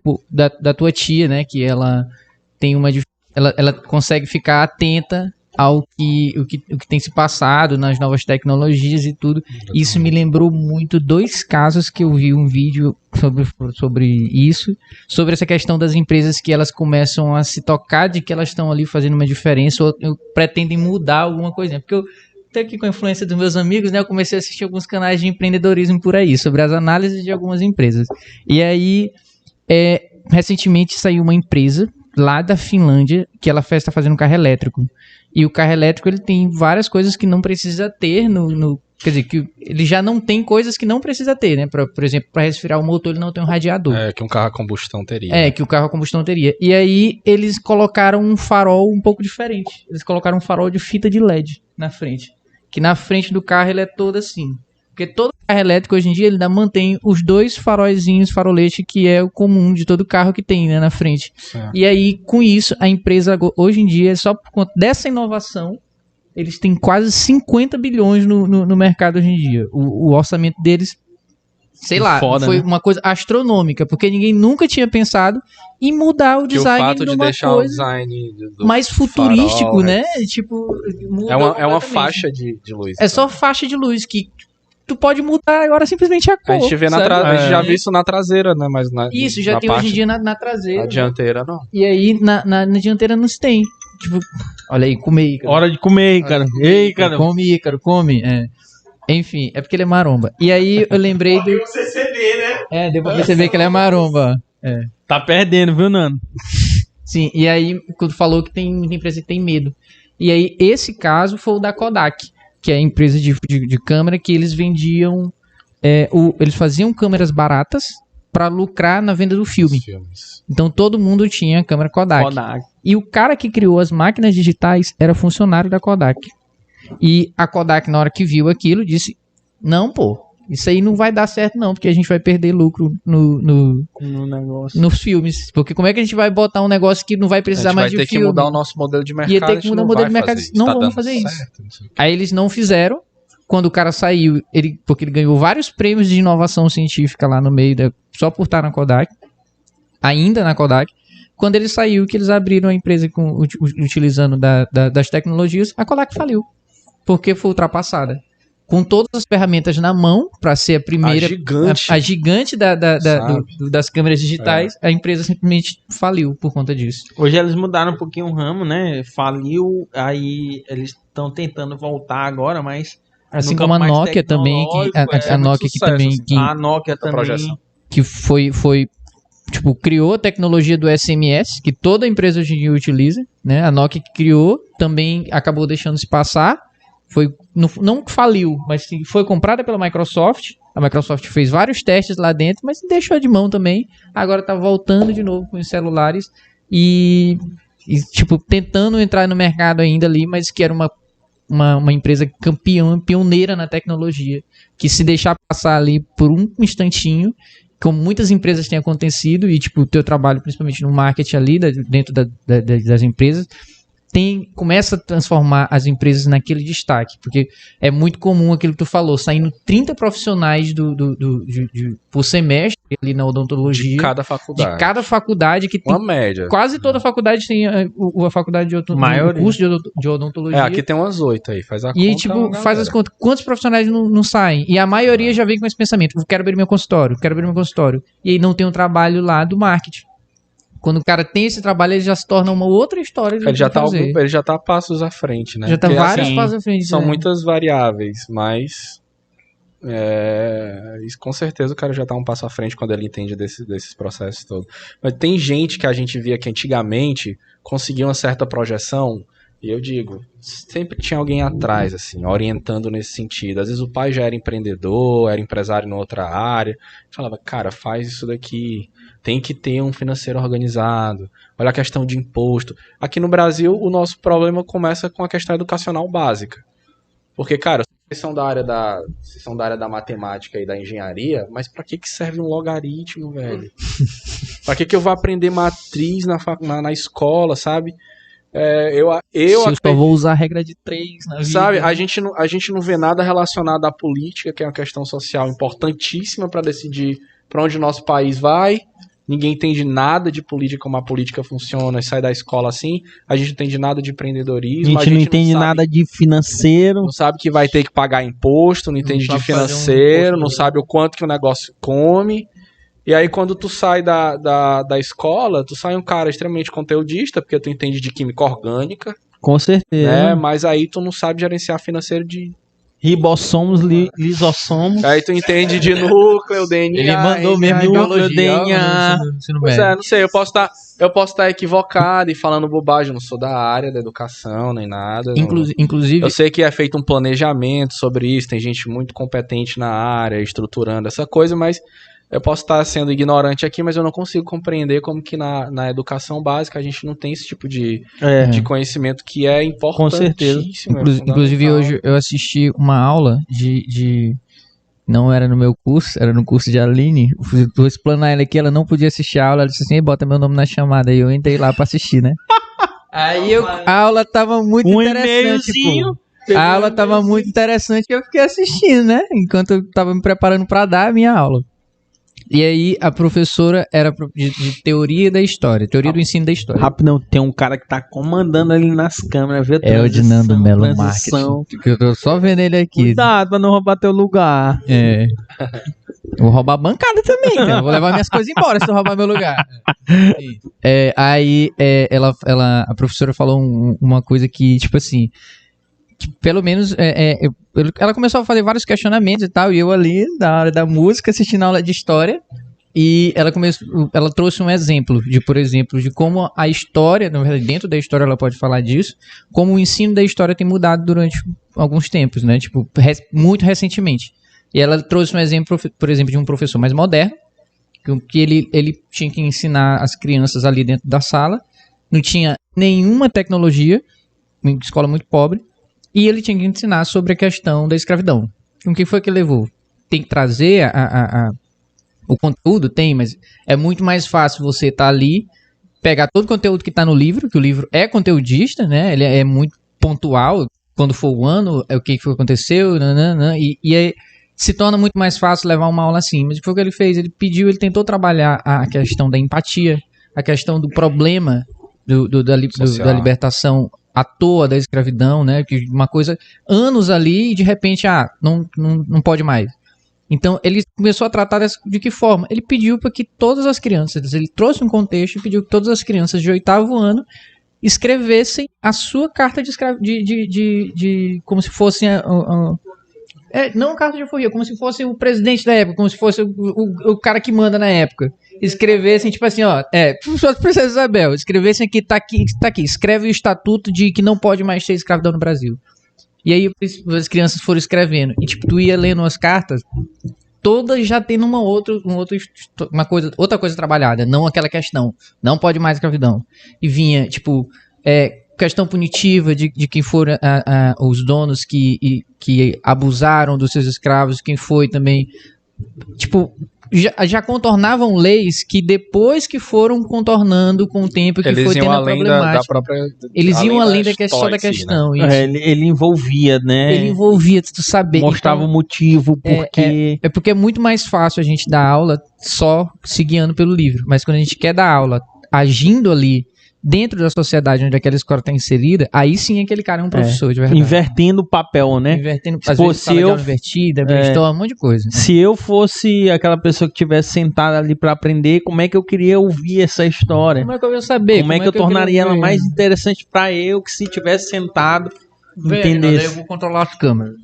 tipo, da tua tia, né? Que ela tem ela consegue ficar atenta ao o que tem se passado nas novas tecnologias e tudo. Isso me lembrou muito 2 casos que eu vi um vídeo sobre isso, sobre essa questão das empresas que elas começam a se tocar de que elas estão ali fazendo uma diferença ou pretendem mudar alguma coisa. Porque eu até aqui com a influência dos meus amigos, né, eu comecei a assistir alguns canais de empreendedorismo por aí, sobre as análises de algumas empresas. E aí, recentemente saiu uma empresa lá da Finlândia que ela está fazendo um carro elétrico. E o carro elétrico ele tem várias coisas que não precisa ter quer dizer, que ele já não tem coisas que não precisa ter, né? Por exemplo, para resfriar o motor ele não tem um radiador. Que um carro a combustão teria. Que o carro a combustão teria. E aí eles colocaram um farol um pouco diferente. Eles colocaram um farol de fita de LED na frente. Que na frente do carro ele é todo assim. Porque todo carro elétrico hoje em dia ele ainda mantém os 2 faróizinhos, farolete, que é o comum de todo carro que tem, né, na frente. Certo. E aí, com isso, a empresa hoje em dia, só por conta dessa inovação, eles têm quase 50 bilhões no mercado hoje em dia. O orçamento deles, sei lá, foi uma coisa astronômica, porque ninguém nunca tinha pensado em mudar o design de uma coisa o design mais futurístico, farol, né? Tipo, é uma faixa de luz. É só faixa de luz que tu pode mudar agora simplesmente a cor. A gente vê a gente já viu isso na traseira, né? Mas isso, já tem hoje em dia na traseira. Na dianteira, não. E aí, na dianteira não se tem. Tipo, olha aí, come, Ícaro. Hora de comer, cara. Ei, cara. Come, Ícaro, come. Enfim, é porque ele é maromba. E aí, eu lembrei do... Deu pra perceber, né? Deu pra perceber que ele é maromba. Tá perdendo, viu, Nando? Sim, e aí, quando falou que tem muita empresa que tem medo. E aí, esse caso foi o da Kodak, que é a empresa de câmera que eles vendiam... eles faziam câmeras baratas para lucrar na venda do filme. Então todo mundo tinha câmera Kodak. E o cara que criou as máquinas digitais era funcionário da Kodak. E a Kodak, na hora que viu aquilo, disse: não, pô, isso aí não vai dar certo não, porque a gente vai perder lucro no negócio. Nos filmes. Porque como é que a gente vai botar um negócio que não vai precisar mais de filme? A gente vai ter que mudar o nosso modelo de mercado. Ia ter que mudar o modelo de mercado. Não vamos fazer isso. Aí eles não fizeram. Quando o cara saiu, porque ele ganhou vários prêmios de inovação científica lá no meio, só por estar na Kodak, ainda na Kodak. Quando ele saiu, que eles abriram a empresa utilizando das tecnologias, a Kodak faliu, porque foi ultrapassada. Com todas as ferramentas na mão, para ser a primeira... A gigante das câmeras digitais, a empresa simplesmente faliu por conta disso. Hoje eles mudaram um pouquinho o ramo, né? Faliu, aí eles estão tentando voltar agora, mas... Assim como a Nokia também, a Nokia que também... A Nokia também... Que foi tipo, criou a tecnologia do SMS, que toda empresa hoje em dia utiliza, né? A Nokia que criou, também acabou deixando se passar. Não faliu, mas foi comprada pela Microsoft. A Microsoft fez vários testes lá dentro, mas deixou de mão também. Agora tá voltando de novo com os celulares e tipo, tentando entrar no mercado ainda ali, mas que era uma empresa pioneira na tecnologia, que se deixar passar ali por um instantinho, como muitas empresas têm acontecido, e tipo, o teu trabalho, principalmente no marketing ali, dentro das empresas, começa a transformar as empresas naquele destaque, porque é muito comum aquilo que tu falou, saindo 30 profissionais por semestre ali na odontologia. De cada faculdade. Que tem uma média. Quase toda faculdade tem a faculdade de odontologia, o curso de odontologia. Aqui tem umas 8 aí, faz a conta. E aí, tipo, faz as contas. Quantos profissionais não saem? E a maioria já vem com esse pensamento: quero abrir meu consultório. E aí não tem um trabalho lá do marketing. Quando o cara tem esse trabalho, ele já se torna uma outra história. Ele já tá a passos à frente, né? Já tá vários passos à frente. São muitas variáveis, mas isso, com certeza o cara já tá um passo à frente quando ele entende desses processos todos. Mas tem gente que a gente via que antigamente conseguia uma certa projeção, e eu digo, sempre tinha alguém atrás, assim, orientando nesse sentido. Às vezes o pai já era empreendedor, era empresário em outra área, falava, cara, faz isso daqui... Tem que ter um financeiro organizado. Olha a questão de imposto. Aqui no Brasil, o nosso problema começa com a questão educacional básica. Porque, cara, vocês são da área da matemática e da engenharia, mas pra que serve um logaritmo, velho? Pra que eu vou aprender matriz na escola, sabe? Eu só vou usar a regra de 3 na vida. Sabe, a gente não vê nada relacionado à política, que é uma questão social importantíssima para decidir para onde o nosso país vai. ninguém entende nada de política, como a política funciona, e sai da escola assim, a gente não entende nada de empreendedorismo, A gente não entende nada de financeiro. não sabe que vai ter que pagar imposto, não entende de sabe fazer um financeiro, imposto, não né? sabe o quanto que o negócio come. E aí, quando tu sai da escola, tu sai um cara extremamente conteudista, porque tu entende de química orgânica, Com certeza. né? Mas aí tu não sabe gerenciar financeiro de... Ribossomos, lisossomos. Aí tu entende de núcleo, DNA... Ele mandou mesmo em núcleo, biologia. ó, DNA. no ensino Pois médio. é, não sei, eu posso estar equivocado e falando bobagem, eu não sou da área da educação, nem nada. Inclusive, Eu sei que é feito um planejamento sobre isso, tem gente muito competente na área, estruturando essa coisa, mas eu posso estar sendo ignorante aqui, mas eu não consigo compreender como que na educação básica a gente não tem esse tipo de conhecimento que é importantíssimo. Inclusive hoje eu assisti uma aula de não era no meu curso, era no curso de Aline. Vou explanar ela aqui, ela não podia assistir a aula, ela disse assim, bota meu nome na chamada. Aí eu entrei lá pra assistir, né? Aí a aula tava muito interessante. A aula tava muito interessante e eu fiquei assistindo, né? Enquanto eu tava me preparando pra dar a minha aula. E aí a professora era de teoria da história, teoria do ensino da história. Rapidão, tem um cara que tá comandando ali nas câmeras, viu? É o Dinando Melo Marketing. Que eu tô só vendo ele aqui. Cuidado pra não roubar teu lugar. É. Vou roubar a bancada também, então. Vou levar minhas coisas embora se eu roubar meu lugar. Aí a professora falou uma coisa que, tipo assim, que pelo menos ela começou a fazer vários questionamentos e tal, e eu ali, da área da música, assistindo a aula de história, e ela trouxe um exemplo por exemplo, de como a história, na verdade, dentro da história ela pode falar disso, como o ensino da história tem mudado durante alguns tempos, né, tipo, muito recentemente. E ela trouxe um exemplo, por exemplo, de um professor mais moderno, que ele tinha que ensinar as crianças ali dentro da sala, não tinha nenhuma tecnologia, uma escola muito pobre, e ele tinha que ensinar sobre a questão da escravidão. O que foi que levou? Tem que trazer o conteúdo? Tem, mas é muito mais fácil você estar ali, pegar todo o conteúdo que está no livro, que o livro é conteudista, né? Ele é muito pontual, quando for o ano, o que aconteceu, e aí se torna muito mais fácil levar uma aula assim. Mas o que foi que ele fez? Ele tentou trabalhar a questão da empatia, a questão do problema da libertação à toa da escravidão, né? Que uma coisa, anos ali e de repente, não pode mais. Então ele começou a tratar de que forma? Ele pediu para que todas as crianças, ele trouxe um contexto e pediu que todas as crianças de 8º ano escrevessem a sua carta de como se fosse não carta de alforria, como se fosse o presidente da época, como se fosse o cara que manda na época. Escrevessem, tipo assim, Princesa Isabel, escrevessem aqui, tá aqui, escreve o estatuto de que não pode mais ter escravidão no Brasil. E aí as crianças foram escrevendo, e tipo, tu ia lendo as cartas, todas já tendo outra coisa trabalhada, não aquela questão, não pode mais escravidão. E vinha, tipo, questão punitiva de quem foram os donos que abusaram dos seus escravos, quem foi também, tipo, já contornavam leis que depois que foram contornando com o tempo que eles foi tendo a problemática. Eles iam além da questão. Né? Ele envolvia, né? Ele envolvia, tu saber. Mostrava o motivo, porque... Porque é muito mais fácil a gente dar aula só se guiando pelo livro. Mas quando a gente quer dar aula agindo ali dentro da sociedade onde aquela escola está inserida, aí sim aquele cara é um professor, de verdade. Invertendo o papel, né? Invertendo, às vezes, sala de aula invertida, brainstorm, um monte de coisa. Se eu fosse aquela pessoa que estivesse sentada ali para aprender, como é que eu queria ouvir essa história? Como é que eu ia saber? Como é que eu tornaria ela mais interessante para eu, que se tivesse sentado, entendesse? Eu vou controlar as câmeras.